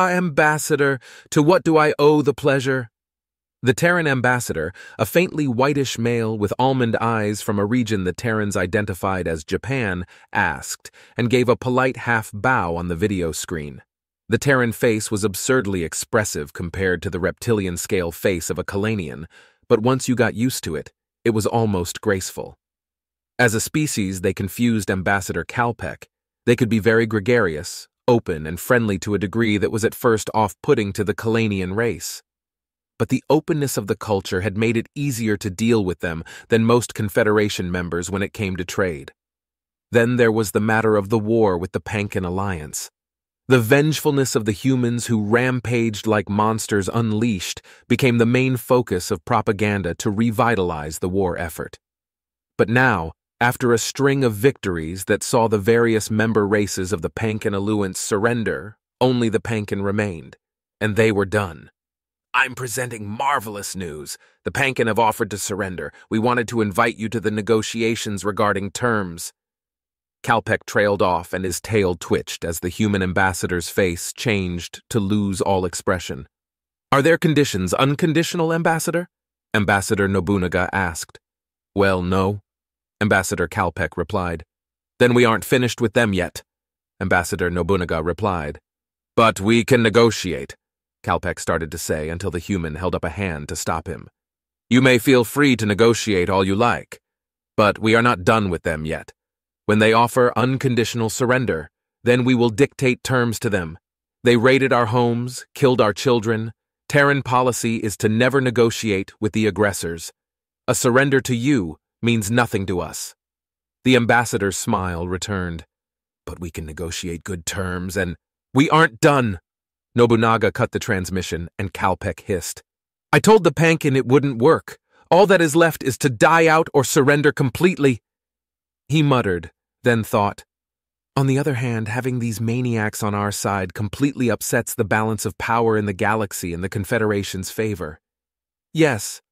Ah, ambassador, to what do I owe the pleasure? The Terran ambassador, a faintly whitish male with almond eyes from a region the Terrans identified as Japan, asked, and gave a polite half-bow on the video screen. The Terran face was absurdly expressive compared to the reptilian-scale face of a Kalanian, but once you got used to it, it was almost graceful. As a species, they confused Ambassador Kalpek. They could be very gregarious, open, and friendly to a degree that was at first off-putting to the Kalanian race. But the openness of the culture had made it easier to deal with them than most Confederation members when it came to trade. Then there was the matter of the war with the Pankan Alliance. The vengefulness of the humans who rampaged like monsters unleashed became the main focus of propaganda to revitalize the war effort. But now, after a string of victories that saw the various member races of the Pankan Alliance surrender, only the Pankan remained, and they were done. I'm presenting marvelous news. The Pankan have offered to surrender. We wanted to invite you to the negotiations regarding terms. Kalpek trailed off and his tail twitched as the human ambassador's face changed to lose all expression. Are there conditions unconditional, Ambassador? Ambassador Nobunaga asked. Well, no. Ambassador Kalpek replied. Then we aren't finished with them yet. Ambassador Nobunaga replied. But we can negotiate. Kalpek started to say until the human held up a hand to stop him. You may feel free to negotiate all you like, but we are not done with them yet. When they offer unconditional surrender, then we will dictate terms to them. They raided our homes, killed our children. Terran policy is to never negotiate with the aggressors. A surrender to you means nothing to us. The ambassador's smile returned. But we can negotiate good terms and... We aren't done! Nobunaga cut the transmission, and Kalpek hissed. I told the Pankan it wouldn't work. All that is left is to die out or surrender completely. He muttered, then thought, on the other hand, having these maniacs on our side completely upsets the balance of power in the galaxy in the Confederation's favor. Yes,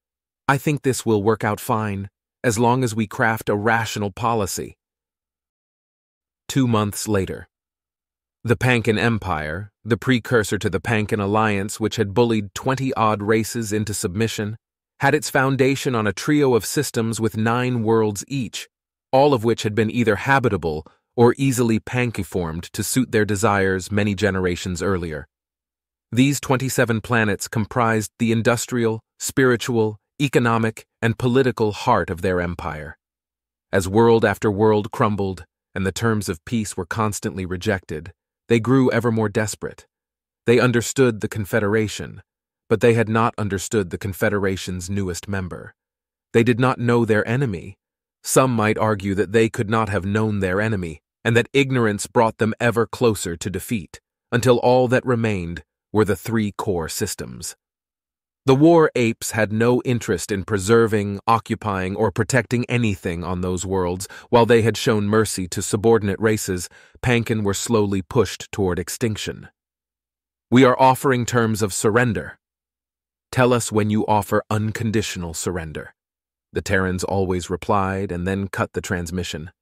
I think this will work out fine, as long as we craft a rational policy. 2 months later. The Pankan Empire, the precursor to the Pankan Alliance which had bullied 20-odd races into submission, had its foundation on a trio of systems with 9 worlds each, all of which had been either habitable or easily pankiformed to suit their desires many generations earlier. These 27 planets comprised the industrial, spiritual, economic, and political heart of their empire. As world after world crumbled, and the terms of peace were constantly rejected, they grew ever more desperate. They understood the Confederation, but they had not understood the Confederation's newest member. They did not know their enemy. Some might argue that they could not have known their enemy, and that ignorance brought them ever closer to defeat, until all that remained were the 3 core systems. The war apes had no interest in preserving, occupying, or protecting anything on those worlds. While they had shown mercy to subordinate races, Pankan were slowly pushed toward extinction. We are offering terms of surrender. Tell us when you offer unconditional surrender. The Terrans always replied and then cut the transmission.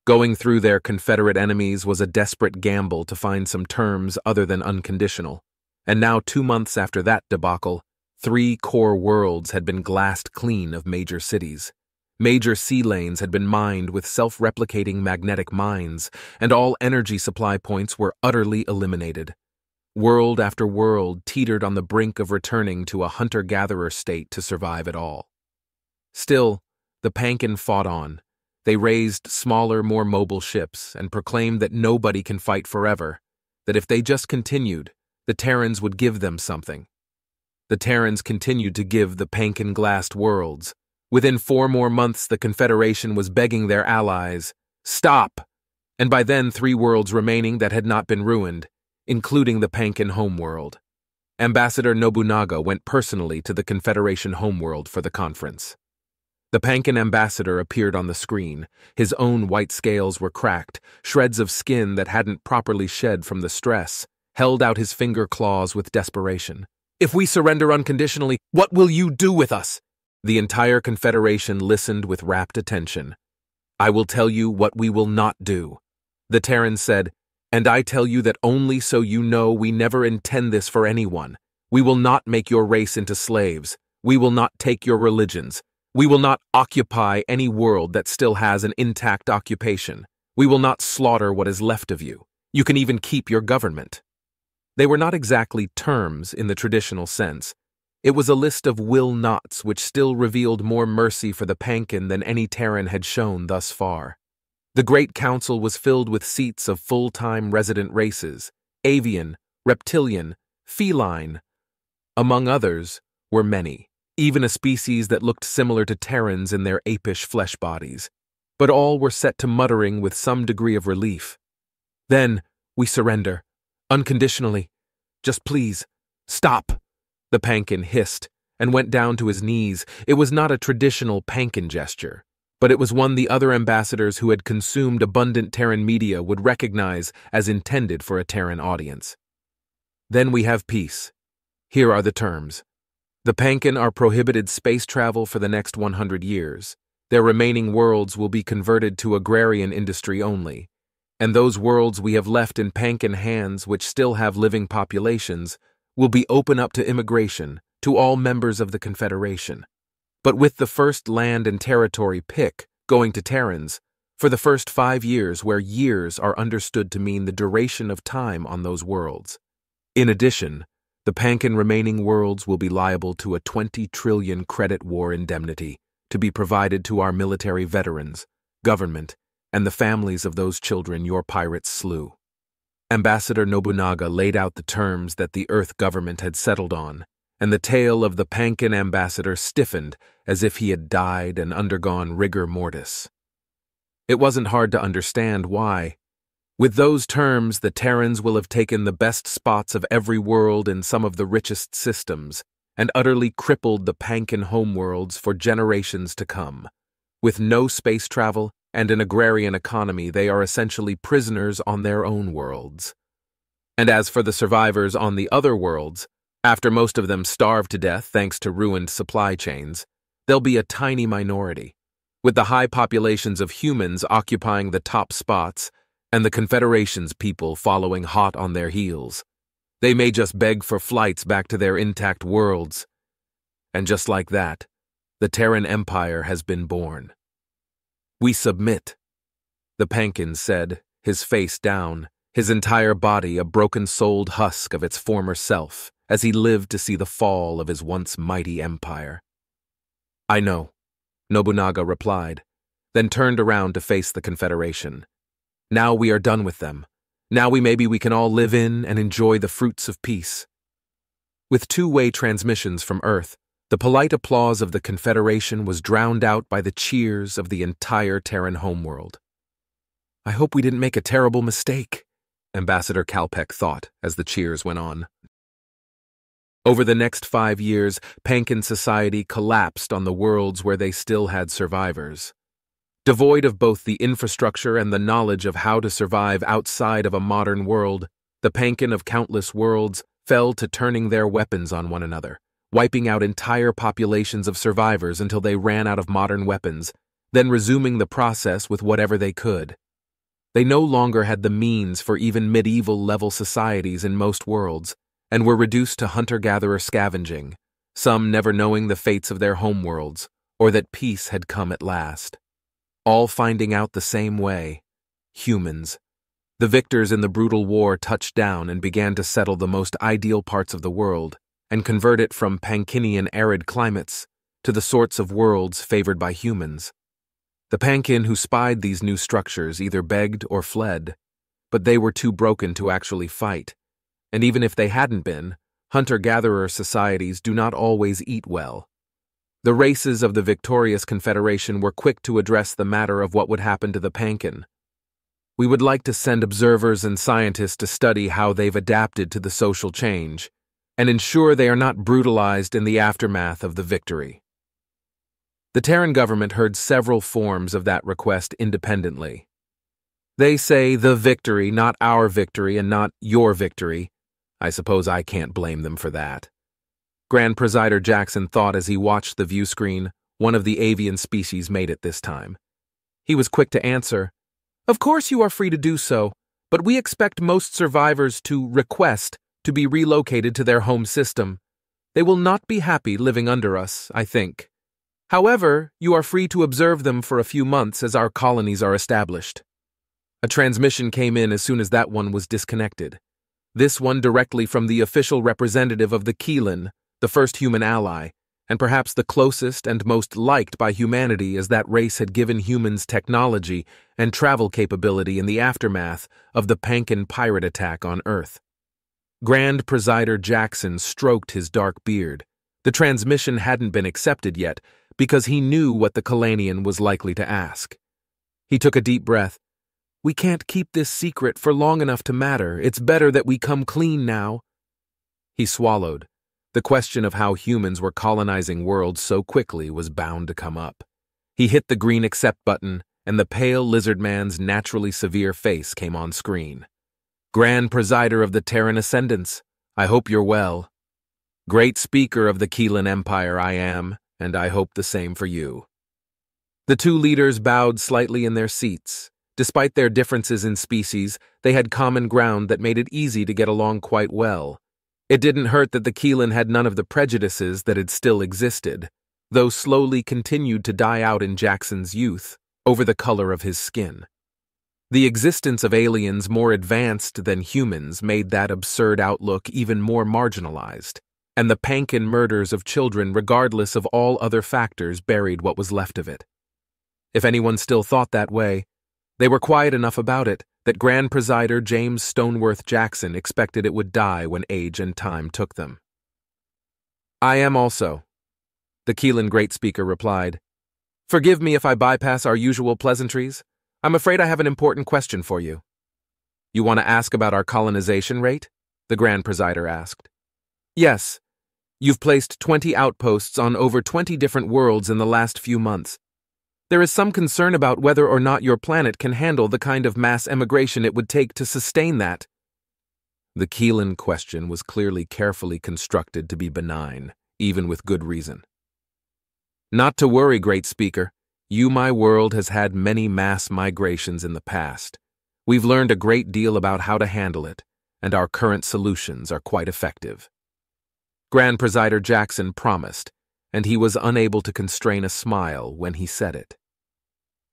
Going through their Confederate enemies was a desperate gamble to find some terms other than unconditional. And now 2 months after that debacle, 3 core worlds had been glassed clean of major cities. Major sea lanes had been mined with self-replicating magnetic mines, and all energy supply points were utterly eliminated. World after world teetered on the brink of returning to a hunter-gatherer state to survive at all. Still, the Pankan fought on. They raised smaller, more mobile ships and proclaimed that nobody can fight forever, that if they just continued, the Terrans would give them something. The Terrans continued to give the Pankan glassed worlds. Within 4 more months, the Confederation was begging their allies, stop! And by then 3 worlds remaining that had not been ruined, including the Pankan homeworld. Ambassador Nobunaga went personally to the Confederation homeworld for the conference. The Pankan ambassador appeared on the screen. His own white scales were cracked, shreds of skin that hadn't properly shed from the stress, held out his finger claws with desperation. If we surrender unconditionally, what will you do with us? The entire Confederation listened with rapt attention. I will tell you what we will not do. The Terrans said, And I tell you that only so you know we never intend this for anyone. We will not make your race into slaves. We will not take your religions. We will not occupy any world that still has an intact occupation. We will not slaughter what is left of you. You can even keep your government. They were not exactly terms in the traditional sense. It was a list of will-nots which still revealed more mercy for the Pankin than any Terran had shown thus far. The Great Council was filled with seats of full-time resident races, avian, reptilian, feline. Among others were many, even a species that looked similar to Terrans in their apish flesh bodies, but all were set to muttering with some degree of relief. Then, we surrender. Unconditionally. Just please, stop, the Pankin hissed, and went down to his knees. It was not a traditional Pankin gesture, but it was one the other ambassadors who had consumed abundant Terran media would recognize as intended for a Terran audience. Then we have peace. Here are the terms. The Pankin are prohibited space travel for the next 100 years. Their remaining worlds will be converted to agrarian industry only, and those worlds we have left in Pankin hands which still have living populations will be open up to immigration to all members of the Confederation. But with the first land and territory pick going to Terrans for the first 5 years, where years are understood to mean the duration of time on those worlds. In addition, the Pankin remaining worlds will be liable to a 20 trillion credit war indemnity to be provided to our military veterans, government, and the families of those children your pirates slew. Ambassador Nobunaga laid out the terms that the Earth government had settled on, and the tail of the Pankin ambassador stiffened as if he had died and undergone rigor mortis. It wasn't hard to understand why. With those terms, the Terrans will have taken the best spots of every world in some of the richest systems, and utterly crippled the Pankin homeworlds for generations to come. With no space travel and an agrarian economy, they are essentially prisoners on their own worlds. And as for the survivors on the other worlds, after most of them starve to death thanks to ruined supply chains, they'll be a tiny minority, with the high populations of humans occupying the top spots and the Confederation's people following hot on their heels. They may just beg for flights back to their intact worlds. And just like that, the Terran Empire has been born. We submit, the Pankin said, his face down, his entire body a broken-souled husk of its former self, as he lived to see the fall of his once mighty empire. I know, Nobunaga replied, then turned around to face the Confederation. Now we are done with them. Now maybe we can all live in and enjoy the fruits of peace. With two-way transmissions from Earth, the polite applause of the Confederation was drowned out by the cheers of the entire Terran homeworld. I hope we didn't make a terrible mistake, Ambassador Kalpek thought as the cheers went on. Over the next 5 years, Pankin society collapsed on the worlds where they still had survivors. Devoid of both the infrastructure and the knowledge of how to survive outside of a modern world, the Pankin of countless worlds fell to turning their weapons on one another, wiping out entire populations of survivors until they ran out of modern weapons, then resuming the process with whatever they could. They no longer had the means for even medieval-level societies in most worlds, and were reduced to hunter-gatherer scavenging, some never knowing the fates of their homeworlds, or that peace had come at last. All finding out the same way: humans. The victors in the brutal war touched down and began to settle the most ideal parts of the world, and convert it from Pankinian arid climates to the sorts of worlds favored by humans. The Pankin who spied these new structures either begged or fled, but they were too broken to actually fight, and even if they hadn't been, hunter-gatherer societies do not always eat well. The races of the victorious Confederation were quick to address the matter of what would happen to the Pankin. We would like to send observers and scientists to study how they've adapted to the social change, and ensure they are not brutalized in the aftermath of the victory. The Terran government heard several forms of that request independently. They say the victory, not our victory, and not your victory. I suppose I can't blame them for that. Grand Presider Jackson thought as he watched the view screen one of the avian species made it this time. He was quick to answer, "Of course you are free to do so. but we expect most survivors to request to be relocated to their home system. They will not be happy living under us, I think. However, you are free to observe them for a few months as our colonies are established." A transmission came in as soon as that one was disconnected. This one directly from the official representative of the Keelan, the first human ally, and perhaps the closest and most liked by humanity, as that race had given humans technology and travel capability in the aftermath of the Pankin pirate attack on Earth. Grand Presider Jackson stroked his dark beard. The transmission hadn't been accepted yet, because he knew what the Kalanian was likely to ask. He took a deep breath. "We can't keep this secret for long enough to matter. It's better that we come clean now." He swallowed. The question of how humans were colonizing worlds so quickly was bound to come up. He hit the green accept button, and the pale lizard man's naturally severe face came on screen. "Grand Presider of the Terran Ascendants, I hope you're well. Great Speaker of the Keelan Empire I am, and I hope the same for you." The two leaders bowed slightly in their seats. Despite their differences in species, they had common ground that made it easy to get along quite well. It didn't hurt that the Keelan had none of the prejudices that had still existed, though slowly continued to die out in Jackson's youth, over the color of his skin. The existence of aliens more advanced than humans made that absurd outlook even more marginalized, and the Pankin murders of children, regardless of all other factors, buried what was left of it. If anyone still thought that way, they were quiet enough about it that Grand Presider James Stoneworth Jackson expected it would die when age and time took them. "I am also," the Keelan Great Speaker replied. "Forgive me if I bypass our usual pleasantries. I'm afraid I have an important question for you." "You want to ask about our colonization rate?" the Grand Presider asked. "Yes. You've placed 20 outposts on over 20 different worlds in the last few months. There is some concern about whether or not your planet can handle the kind of mass emigration it would take to sustain that." The Keelan question was clearly carefully constructed to be benign, even with good reason. "Not to worry, Great Speaker. My world has had many mass migrations in the past. We've learned a great deal about how to handle it, and our current solutions are quite effective." Grand Presider Jackson promised, and he was unable to constrain a smile when he said it.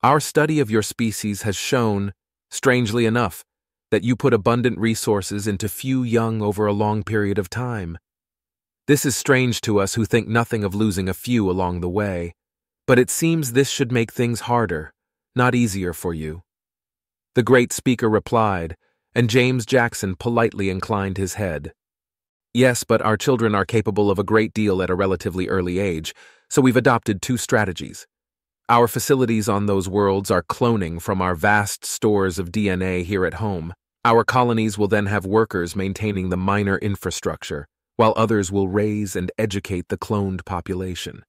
"Our study of your species has shown, strangely enough, that you put abundant resources into few young over a long period of time. This is strange to us who think nothing of losing a few along the way, but it seems this should make things harder, not easier for you." The Great Speaker replied, and James Jackson politely inclined his head. "Yes, but our children are capable of a great deal at a relatively early age, so we've adopted two strategies. Our facilities on those worlds are cloning from our vast stores of DNA here at home. Our colonies will then have workers maintaining the minor infrastructure, while others will raise and educate the cloned population.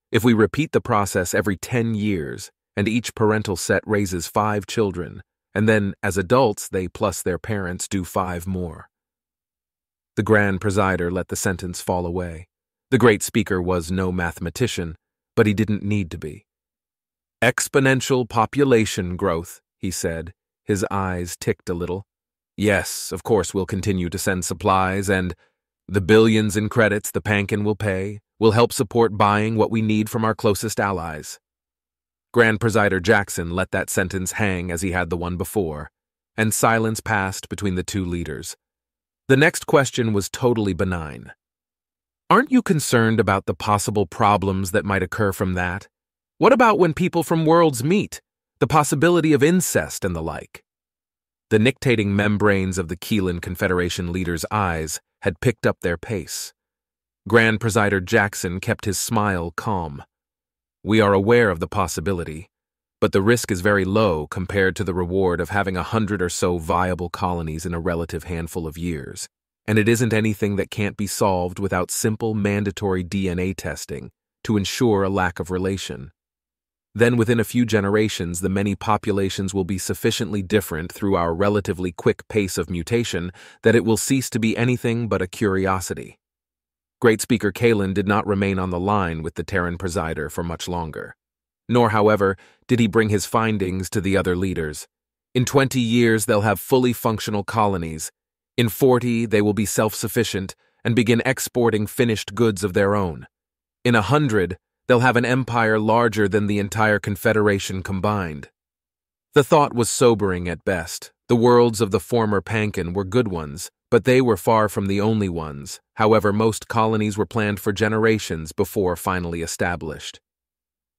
If we repeat the process every 10 years, and each parental set raises 5 children, and then, as adults, they plus their parents do 5 more. The Grand Presider let the sentence fall away. The Great Speaker was no mathematician, but he didn't need to be. "Exponential population growth," he said. His eyes ticked a little. "Yes, of course we'll continue to send supplies, and the billions in credits the Pankin will pay will help support buying what we need from our closest allies." Grand Presider Jackson let that sentence hang as he had the one before, and silence passed between the two leaders. The next question was totally benign. "Aren't you concerned about the possible problems that might occur from that? What about when people from worlds meet? The possibility of incest and the like?" The nictating membranes of the Keelan Confederation leaders' eyes had picked up their pace. Grand Presider Jackson kept his smile calm. "We are aware of the possibility, but the risk is very low compared to the reward of having 100 or so viable colonies in a relative handful of years, and it isn't anything that can't be solved without simple mandatory DNA testing to ensure a lack of relation. Then within a few generations, the many populations will be sufficiently different through our relatively quick pace of mutation that it will cease to be anything but a curiosity." Great Speaker Kalen did not remain on the line with the Terran Presider for much longer. Nor, however, did he bring his findings to the other leaders. In 20 years, they'll have fully functional colonies. In 40, they will be self-sufficient and begin exporting finished goods of their own. In 100, they'll have an empire larger than the entire Confederation combined. The thought was sobering at best. The worlds of the former Pankin were good ones, but they were far from the only ones. However, most colonies were planned for generations before finally established.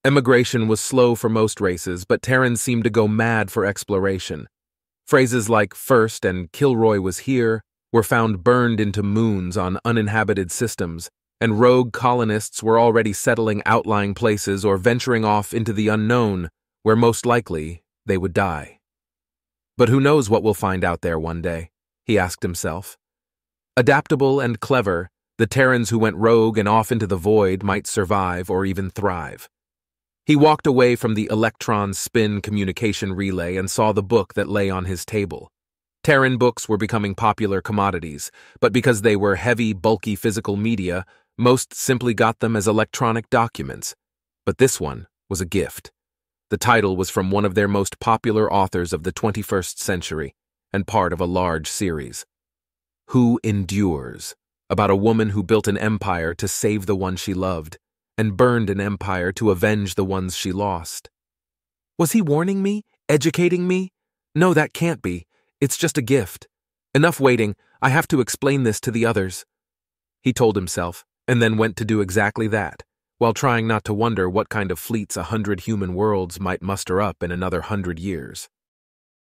Emigration was slow for most races, but Terrans seemed to go mad for exploration. Phrases like "first" and "Kilroy was here" were found burned into moons on uninhabited systems, and rogue colonists were already settling outlying places or venturing off into the unknown, where most likely they would die. But who knows what we'll find out there one day, he asked himself. Adaptable and clever, the Terrans who went rogue and off into the void might survive or even thrive. He walked away from the electron spin communication relay and saw the book that lay on his table. Terran books were becoming popular commodities, but because they were heavy, bulky physical media, most simply got them as electronic documents. But this one was a gift. The title was from one of their most popular authors of the 21st century, and part of a large series. Who Endures? About a woman who built an empire to save the one she loved, and burned an empire to avenge the ones she lost. Was he warning me? Educating me? No, that can't be. It's just a gift. Enough waiting. I have to explain this to the others. He told himself, and then went to do exactly that, while trying not to wonder what kind of fleets 100 human worlds might muster up in another 100 years.